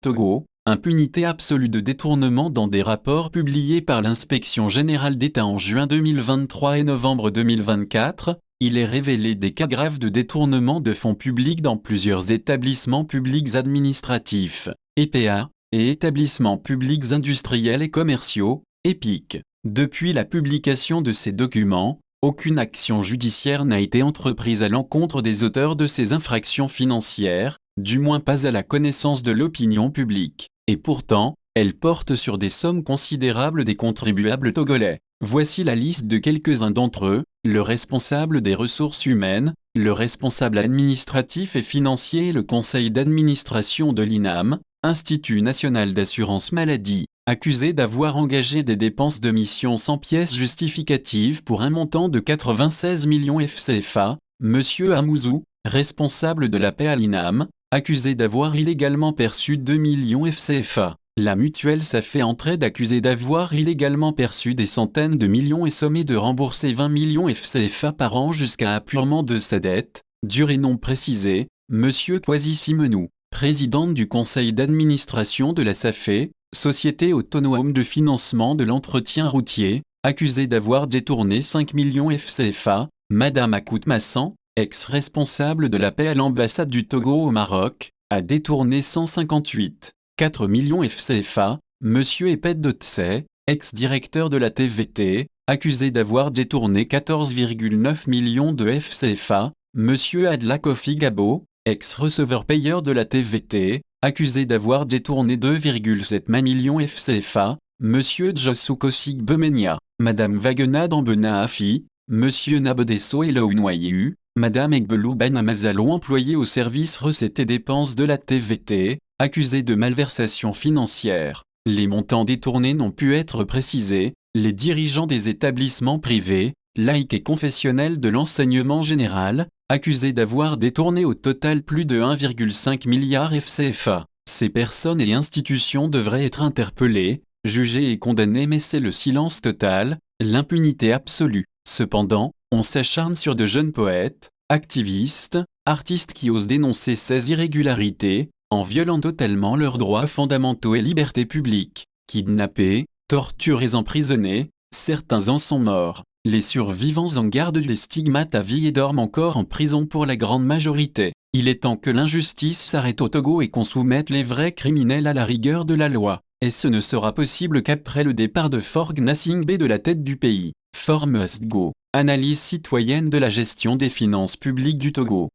Togo, impunité absolue de détournement. Dans des rapports publiés par l'Inspection générale d'État en juin 2023 et novembre 2024, il est révélé des cas graves de détournement de fonds publics dans plusieurs établissements publics administratifs, EPA, et établissements publics industriels et commerciaux, EPIC. Depuis la publication de ces documents, aucune action judiciaire n'a été entreprise à l'encontre des auteurs de ces infractions financières, du moins pas à la connaissance de l'opinion publique. Et pourtant, elles portent sur des sommes considérables des contribuables togolais. Voici la liste de quelques-uns d'entre eux: le responsable des ressources humaines, le responsable administratif et financier et le conseil d'administration de l'INAM, Institut national d'assurance maladie, accusé d'avoir engagé des dépenses de mission sans pièces justificatives pour un montant de 96 millions FCFA, Monsieur Amouzou, responsable de la paix à l'INAM, accusé d'avoir illégalement perçu 2 millions FCFA. La mutuelle SAFE Entraide accusée d'avoir illégalement perçu des centaines de millions et sommée de rembourser 20 millions FCFA par an jusqu'à apurement de sa dette, durée non précisée, Monsieur Kwasi Simenou, présidente du conseil d'administration de la SAFE, Société autonome de financement de l'entretien routier, accusée d'avoir détourné 5 millions FCFA, Madame Akout Massan, ex-responsable de la paix à l'ambassade du Togo au Maroc, a détourné 158,4 millions FCFA, Monsieur Epet Dotsé, ex-directeur de la TVT, accusé d'avoir détourné 14,9 millions de FCFA, Monsieur Adla Kofi Gabo, ex-receveur payeur de la TVT, accusé d'avoir détourné 2,7 millions FCFA, Monsieur Djossou Bemenia, Madame Wagena Dambena Afi, Monsieur Nabodesso Elounwayu, Madame Egbelou Banamazalo employée au service recettes et dépenses de la TVT, accusée de malversation financière. Les montants détournés n'ont pu être précisés. Les dirigeants des établissements privés, laïcs et confessionnels de l'enseignement général, accusés d'avoir détourné au total plus de 1,5 milliard FCFA. Ces personnes et institutions devraient être interpellées, jugées et condamnées, mais c'est le silence total, l'impunité absolue. Cependant, on s'acharne sur de jeunes poètes, activistes, artistes qui osent dénoncer ces irrégularités, en violant totalement leurs droits fondamentaux et libertés publiques. Kidnappés, torturés, emprisonnés, certains en sont morts. Les survivants en gardent les stigmates à vie et dorment encore en prison pour la grande majorité. Il est temps que l'injustice s'arrête au Togo et qu'on soumette les vrais criminels à la rigueur de la loi. Et ce ne sera possible qu'après le départ de Faure Gnassingbé de la tête du pays. Faure must go. Analyse citoyenne de la gestion des finances publiques du Togo.